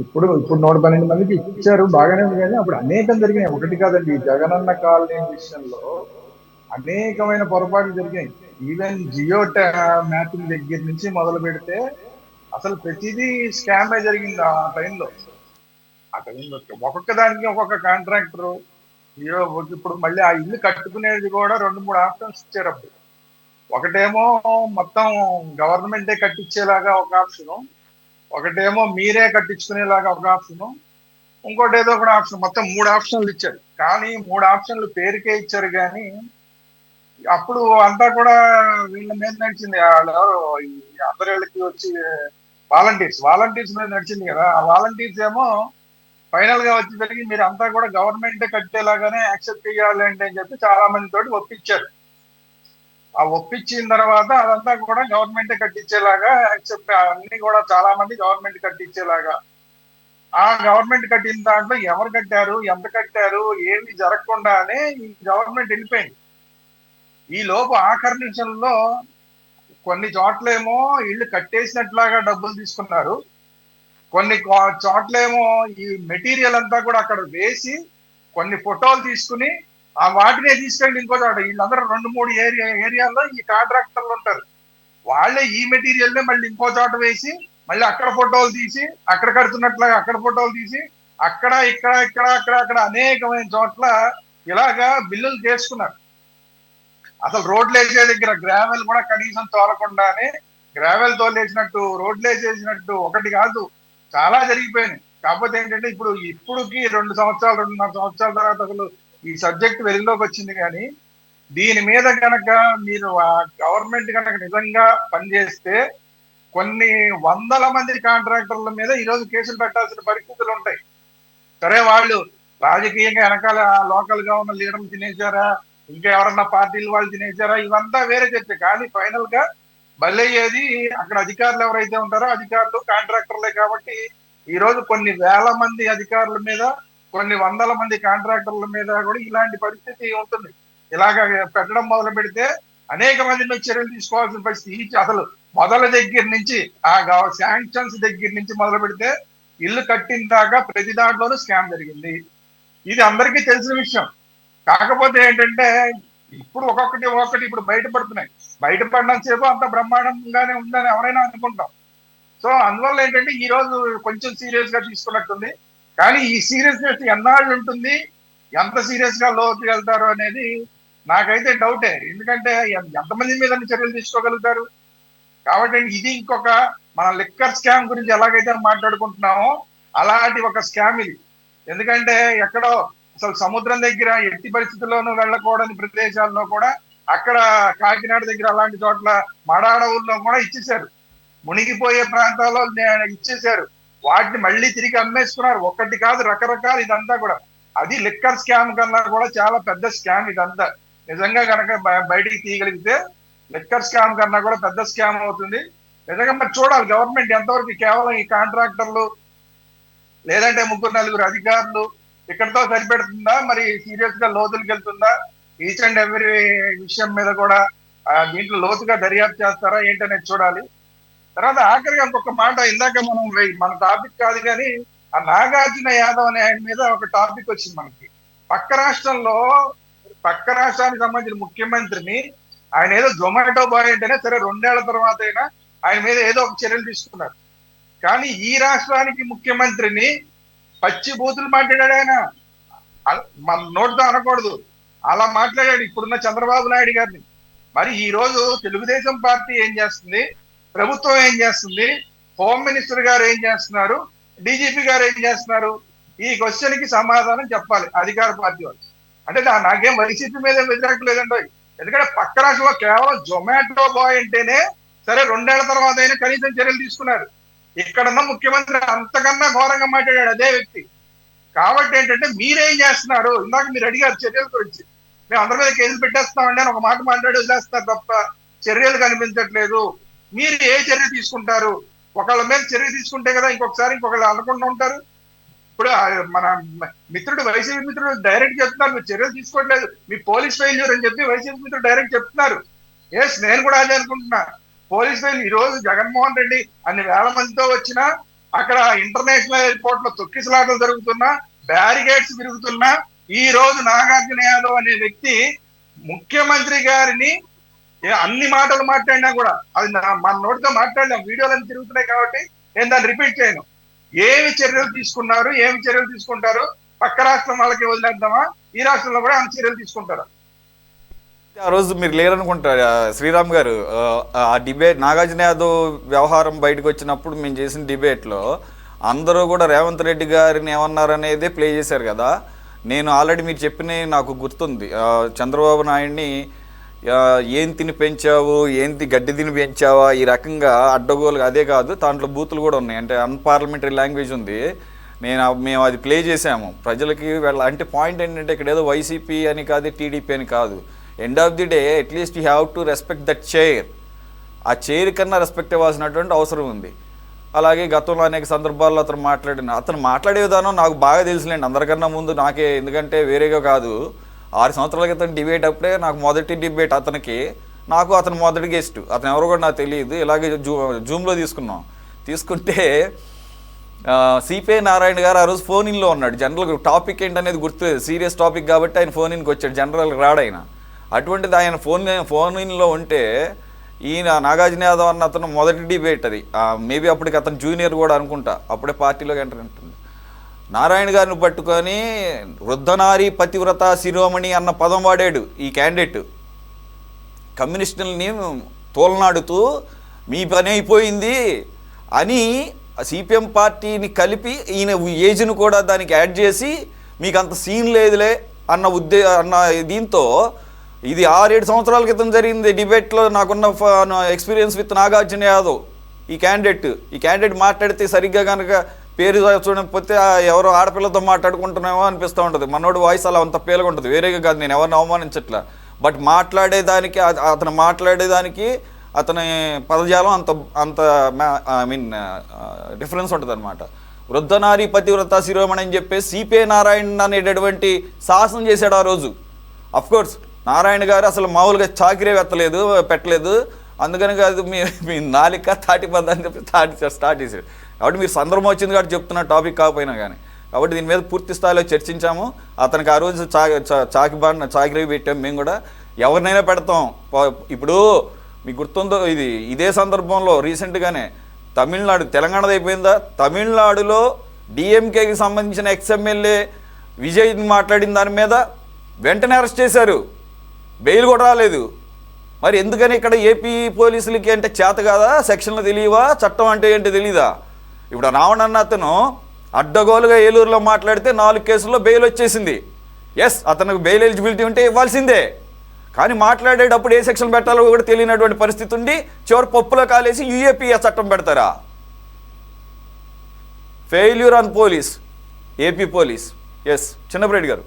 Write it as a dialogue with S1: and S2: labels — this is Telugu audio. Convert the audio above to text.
S1: ఇప్పుడు 112 మందికి ఇచ్చారు, బాగానే ఉంది. కానీ అప్పుడు అనేకం జరిగినాయి, ఒకటి కాదండి. ఈ జగనన్న కాలనీ విషయంలో అనేకమైన పొరపాట్లు జరిగాయి. ఈవెన్ జియో మ్యాపింగ్ దగ్గర నుంచి మొదలు పెడితే అసలు ప్రతిదీ స్కామే జరిగింది ఆ టైంలో. ఒక్కొక్క దానికి ఒక్కొక్క కాంట్రాక్టర్. ఇప్పుడు మళ్ళీ ఆ ఇల్లు కట్టుకునేది కూడా 2-3 ఆప్షన్స్ ఇచ్చారు అప్పుడు. ఒకటేమో మొత్తం గవర్నమెంటే కట్టించేలాగా ఒక ఆప్షను, ఒకటేమో మీరే కట్టించుకునేలాగా ఒక ఆప్షను, ఇంకోటి ఏదో ఒక ఆప్షన్. మొత్తం 3 ఆప్షన్లు ఇచ్చారు. కానీ 3 ఆప్షన్లు పేరుకే ఇచ్చారు, కానీ అప్పుడు అంతా కూడా వీళ్ళ మీద నడిచింది. అందరికి వచ్చి వాలంటీర్స్ మీద నడిచింది కదా. ఆ వాలంటీర్స్ ఏమో ఫైనల్ గా వచ్చేసరికి మీరు అంతా కూడా గవర్నమెంటే కట్టేలాగానే యాక్సెప్ట్ చేయాలంటే అని చెప్పి చాలా మంది తోటి ఒప్పించారు. ఆ ఒప్పించిన తర్వాత అదంతా కూడా గవర్నమెంటే కట్టించేలాగా యాక్సెప్ట్, అన్ని కూడా చాలా మంది గవర్నమెంట్ కట్టించేలాగా. ఆ గవర్నమెంట్ కట్టిన దాంట్లో ఎవరు కట్టారు, ఎంత కట్టారు, ఏమి జరగకుండానే ఈ గవర్నమెంట్ వెళ్ళిపోయింది. ఈ లోపు ఆఖరి నిమిషంలో కొన్ని చోట్లేమో ఇల్లు కట్టేసినట్లాగా డబ్బులు తీసుకున్నారు, కొన్ని చోట్లేమో ఈ మెటీరియల్ అంతా కూడా అక్కడ వేసి కొన్ని ఫోటోలు తీసుకుని ఆ వాటినే తీసుకెళ్ళి ఇంకో చోట, వీళ్ళందరూ 2-3 ఏరియాల్లో ఈ కాంట్రాక్టర్లు ఉంటారు, వాళ్ళే ఈ మెటీరియల్ మళ్ళీ ఇంకో చోట వేసి మళ్ళీ అక్కడ ఫోటోలు తీసి అక్కడ కడుతున్నట్లాగా అక్కడ ఫోటోలు తీసి అక్కడ ఇక్కడ ఇక్కడ అక్కడ అక్కడ అనేకమైన చోట్ల ఇలాగా బిల్లులు చేసుకున్నారు. అసలు రోడ్లు వేసే దగ్గర గ్రావెల్ కూడా కనీసం తోలకుండానే గ్రావెల్ తోలేసినట్టు, రోడ్లు వేసేసినట్టు ఒకటి కాదు, చాలా జరిగిపోయినాయి. కాకపోతే ఏంటంటే ఇప్పుడుకి 2 సంవత్సరాలు 2.5 సంవత్సరాల తర్వాత అసలు ఈ సబ్జెక్ట్ వెలుగులోకి వచ్చింది. కానీ దీని మీద కనుక మీరు ఆ గవర్నమెంట్ కనుక నిజంగా పనిచేస్తే కొన్ని వందల మంది కాంట్రాక్టర్ల మీద ఈరోజు కేసులు పెట్టాల్సిన పరిస్థితులు ఉంటాయి. సరే, వాళ్ళు రాజకీయంగా వెనకాల లోకల్ గా ఉన్న లీడర్లు తినేశారా, ఇంకా ఎవరన్నా పార్టీలు వాళ్ళు తినేశారా, ఇవంతా వేరే చర్చ. కానీ ఫైనల్ గా బలయ్యేది అక్కడ అధికారులు ఎవరైతే ఉంటారో అధికారులు, కాంట్రాక్టర్లే. కాబట్టి ఈ రోజు కొన్ని వేల మంది అధికారుల మీద, కొన్ని వందల మంది కాంట్రాక్టర్ల మీద కూడా ఇలాంటి పరిస్థితి ఉంటుంది. ఇలాగ పెట్టడం మొదలు పెడితే అనేక మంది మీద చర్యలు తీసుకోవాల్సిన పరిస్థితి. అసలు మొదల దగ్గర నుంచి ఆ శాంక్షన్స్ దగ్గర నుంచి మొదలు పెడితే ఇల్లు కట్టిన దాకా ప్రతి దాంట్లోనూ స్కామ్ జరిగింది. ఇది అందరికీ తెలిసిన విషయం. కాకపోతే ఏంటంటే ఇప్పుడు ఒక్కొక్కటి ఇప్పుడు బయటపడుతున్నాయి. బయటపడినంత సేపు అంత బ్రహ్మాండంగానే ఉందని ఎవరైనా అనుకుంటాం. సో అందువల్ల ఏంటంటే ఈ రోజు కొంచెం సీరియస్ గా తీసుకున్నట్టుంది. కానీ ఈ సీరియస్నెస్ ఎన్నాళ్ళు ఉంటుంది, ఎంత సీరియస్ గా లోకి వెళ్తారు అనేది నాకైతే డౌటే. ఎందుకంటే ఎంతమంది మీద చర్యలు తీసుకోగలుగుతారు. కాబట్టి ఇది ఇంకొక, మన లిక్కర్ స్కామ్ గురించి ఎలాగైతే మాట్లాడుకుంటున్నామో అలాంటి ఒక స్కామ్ ఇది. ఎందుకంటే ఎక్కడో అసలు సముద్రం దగ్గర ఎట్టి పరిస్థితుల్లోనూ వెళ్ళకూడని ప్రదేశాల్లో కూడా, అక్కడ కాకినాడ దగ్గర అలాంటి చోట్ల మడాడవుల్లో కూడా ఇచ్చేశారు, మునిగిపోయే ప్రాంతాల్లో ఇచ్చేశారు. వాటిని మళ్ళీ తిరిగి అమ్మేసుకున్నారు. ఒక్కటి కాదు, రకరకాలు. ఇదంతా కూడా అది లిక్కర్ స్కామ్ కన్నా కూడా చాలా పెద్ద స్కామ్ ఇదంతా. నిజంగా కనుక బయటికి తీయగలిగితే లిక్కర్ స్కామ్ కన్నా కూడా పెద్ద స్కామ్ అవుతుంది. నిజంగా మరి చూడాలి గవర్నమెంట్ ఎంతవరకు కేవలం ఈ కాంట్రాక్టర్లు లేదంటే 3-4 అధికారులు ఇక్కడతో సరిపెడుతుందా, మరి సీరియస్ గా లోతులకు వెళ్తుందా, ఈచ్ అండ్ ఎవ్రీ విషయం మీద కూడా దీంట్లో లోతుగా దర్యాప్తు చేస్తారా ఏంటనేది చూడాలి. తర్వాత ఆఖరిగా ఇంకొక మాట, ఇందాక మన టాపిక్ కాదు కానీ ఆ నాగార్జున యాదవ్ అనే ఆయన మీద ఒక టాపిక్ వచ్చింది మనకి. పక్క రాష్ట్రానికి సంబంధించిన ముఖ్యమంత్రిని ఆయన ఏదో జొమాటో బాయ్ అంటేనే సరే 2 ఏళ్ల తర్వాత అయినా ఆయన మీద ఏదో ఒక చర్యలు తీసుకున్నారు. కానీ ఈ రాష్ట్రానికి ముఖ్యమంత్రిని పచ్చి బూతులు మాట్లాడాడు ఆయన. మన నోటితో అనకూడదు, అలా మాట్లాడాడు ఇప్పుడున్న చంద్రబాబు నాయుడు గారిని. మరి ఈ రోజు తెలుగుదేశం పార్టీ ఏం చేస్తుంది, ప్రభుత్వం ఏం చేస్తుంది, హోమ్ మినిస్టర్ గారు ఏం చేస్తున్నారు, డీజీపీ గారు ఏం చేస్తున్నారు? ఈ క్వశ్చన్ కి సమాధానం చెప్పాలి అధికార పార్టీ వాళ్ళు. అంటే నాకేం వైసీపీ మీద వ్యతిరేకత లేదండి. ఎందుకంటే పక్క రాష్ట్రంలో కేవలం జొమాటో బాయ్ అంటేనే సరే 2 ఏళ్ల తర్వాత అయినా కనీసం చర్యలు తీసుకున్నారు. ఇక్కడున్న ముఖ్యమంత్రి అంతకన్నా ఘోరంగా మాట్లాడాడు అదే వ్యక్తి. కాబట్టి ఏంటంటే మీరేం చేస్తున్నారు? ఇందాక మీరు అడిగారు చర్యల గురించి. మేము అందరి మీద కేసులు పెట్టేస్తామండి అని ఒక మాట మాట్లాడి వదిలేస్తారు తప్ప చర్యలు కనిపించట్లేదు. మీరు ఏ చర్య తీసుకుంటారు? ఒకళ్ళ మీద చర్య తీసుకుంటే కదా ఇంకొకసారి ఇంకొకళ్ళు అనకుండా ఉంటారు. ఇప్పుడు మన మిత్రుడు, వైసీపీ మిత్రుడు డైరెక్ట్ చెప్తున్నారు మీరు చర్యలు తీసుకోవట్లేదు, మీ పోలీస్ ఫెయిల్యూర్ అని చెప్పి వైసీపీ మిత్రుడు డైరెక్ట్ చెప్తున్నారు. నేను కూడా అదే అనుకుంటున్నా. Police fail. ఈ రోజు జగన్మోహన్ రెడ్డి అన్ని వేల మందితో వచ్చినా అక్కడ ఇంటర్నేషనల్ ఎయిర్పోర్ట్ లో తొక్కిసలాటలు జరుగుతున్నా, బ్యారిగేడ్స్ విరుగుతున్నా, ఈ రోజు నాగార్జున యాదవ్ అనే వ్యక్తి ముఖ్యమంత్రి గారిని అన్ని మాటలు మాట్లాడినా కూడా అది మన నోటితో మాట్లాడలేం, వీడియోలన్నీ తిరుగుతున్నాయి కాబట్టి నేను దాన్ని రిపీట్ చేయను. ఏమి చర్యలు తీసుకున్నారు, ఏమి చర్యలు తీసుకుంటారు, పక్క రాష్ట్రం వాళ్ళకి వదిలేద్దామా, ఈ రాష్ట్రంలో కూడా అన్ని చర్యలు తీసుకుంటారా?
S2: ఆ రోజు మీరు లేరనుకుంటారు శ్రీరామ్ గారు, ఆ డిబేట్ నాగార్జున యాదవ్ వ్యవహారం బయటకు వచ్చినప్పుడు మేము చేసిన డిబేట్లో అందరూ కూడా రేవంత్ రెడ్డి గారిని ఏమన్నారనేదే ప్లే చేశారు కదా. నేను ఆల్రెడీ మీరు చెప్పినవి నాకు గుర్తుంది. చంద్రబాబు నాయుడిని ఏం తిని పెంచావు, ఏంటి గడ్డి తిని పెంచావా, ఈ రకంగా అడ్డగోలుగా, అదే కాదు దాంట్లో బూతులు కూడా ఉన్నాయి, అంటే అన్పార్లమెంటరీ లాంగ్వేజ్ ఉంది. మేము అది ప్లే చేసాము ప్రజలకి. అంటే పాయింట్ ఏంటంటే ఇక్కడ ఏదో వైసీపీ అని కాదు, టీడీపీ అని కాదు. End of the day at least you have to respect that chair. ఆ చైర్ కన్నా రెస్పెక్ట్ ఇవ్వాల్సినటువంటి అవసరం ఉంది. అలాగే గతంలో అనేక సందర్భాల్లో అతను మాట్లాడే విధానం నాకు బాగా తెలుసులేండి, అందరికన్నా ముందు నాకే. ఎందుకంటే వేరేగా కాదు, 6 సంవత్సరాల క్రితం డిబేట్ అప్పుడే నాకు మొదటి డిబేట్ అతనికి, నాకు అతను మొదటి గెస్ట్. అతను ఎవరో కూడా నాకు తెలియదు. ఇలాగే జూమ్లో తీసుకుంటే సిపిఐ నారాయణ గారు ఆ రోజు ఫోన్ ఇన్లో ఉన్నాడు. జనరల్గా టాపిక్ ఏంటనేది గుర్తులేదు, సీరియస్ టాపిక్ కాబట్టి ఆయన ఫోన్ ఇన్కి వచ్చాడు, జనరల్గా రాడైనా. అటువంటిది ఆయన ఫోన్ ఇన్లో ఉంటే ఈయన నాగార్జున యాదవ్ అన్న అతను మొదటి డిబేట్ అది. మేబీ అప్పటికి అతను జూనియర్ కూడా అనుకుంటా, అప్పుడే పార్టీలోకి ఎంటర్ ఉంటుంది. నారాయణ గారిని పట్టుకొని వృద్ధనారి పతివ్రత శిరోమణి అన్న పదం వాడాడు ఈ క్యాండిడేట్. కమ్యూనిస్టులని తోలనాడుతూ మీ పని అయిపోయింది అని సిపిఎం పార్టీని కలిపి ఈయన ఏజ్ను కూడా దానికి యాడ్ చేసి మీకు అంత సీన్ లేదులే అన్న దీంతో, ఇది 6-7 సంవత్సరాల క్రితం జరిగింది డిబేట్లో. నాకున్న ఎక్స్పీరియన్స్ విత్ నాగార్జున యాదవ్ ఈ క్యాండిడేట్ మాట్లాడితే సరిగ్గా కనుక పేరు చూడకపోతే ఎవరో ఆడపిల్లతో మాట్లాడుకుంటున్నామో అనిపిస్తూ ఉంటుంది. మనోడు వాయిస్ అలా అంత పేలుగా ఉంటుంది, వేరేగా కాదు, నేను ఎవరిని అవమానించట్లా. బట్ అతను మాట్లాడేదానికి అతని పదజాలం అంత డిఫరెన్స్ ఉంటుంది అనమాట. వృద్ధనారి పతివ్రత శిరోమణి అని చెప్పేసి సిపిఐ నారాయణ అనేటటువంటి సాహసం చేశాడు ఆ రోజు. అఫ్కోర్స్ నారాయణ గారు అసలు మామూలుగా చాకిరే పెట్టలేదు, అందుకని కాదు మీ నాలిక తాటిపద్ద అని చెప్పి స్టార్ట్ చేశాడు. కాబట్టి మీరు సందర్భం వచ్చింది కాబట్టి చెప్తున్న టాపిక్ కాకపోయినా కానీ, కాబట్టి దీని మీద పూర్తి స్థాయిలో చర్చించాము. అతనికి ఆ రోజు చాకిరీ పెట్టాము. మేము కూడా ఎవరినైనా పెడతాం. ఇప్పుడు మీకు గుర్తుందో, ఇదే సందర్భంలో రీసెంట్గానే తెలంగాణది అయిపోయిందా, తమిళనాడులో డిఎంకేకి సంబంధించిన ఎక్స్ఎమ్మెల్యే విజయ్ మాట్లాడిన దాని మీద వెంటనే అరెస్ట్ చేశారు, బెయిల్ కూడా రాలేదు. మరి ఎందుకని ఇక్కడ ఏపీ పోలీసులకి అంటే చేత కాదా, సెక్షన్లు తెలియవా, చట్టం అంటే ఏంటి తెలీదా? ఇప్పుడు రావణన్న అతను అడ్డగోలుగా ఏలూరులో మాట్లాడితే 4 కేసుల్లో బెయిల్ వచ్చేసింది. ఎస్, అతనికి బెయిల్ ఎలిజిబిలిటీ ఉంటే ఇవ్వాల్సిందే, కానీ మాట్లాడేటప్పుడు ఏ సెక్షన్ పెట్టాలో కూడా తెలియనటువంటి పరిస్థితి ఉండి చివరి పప్పులో కాలేసి యూఏపీఏ చట్టం పెడతారా? Failure on police, AP police. Yes, Chinnapareddy గారు.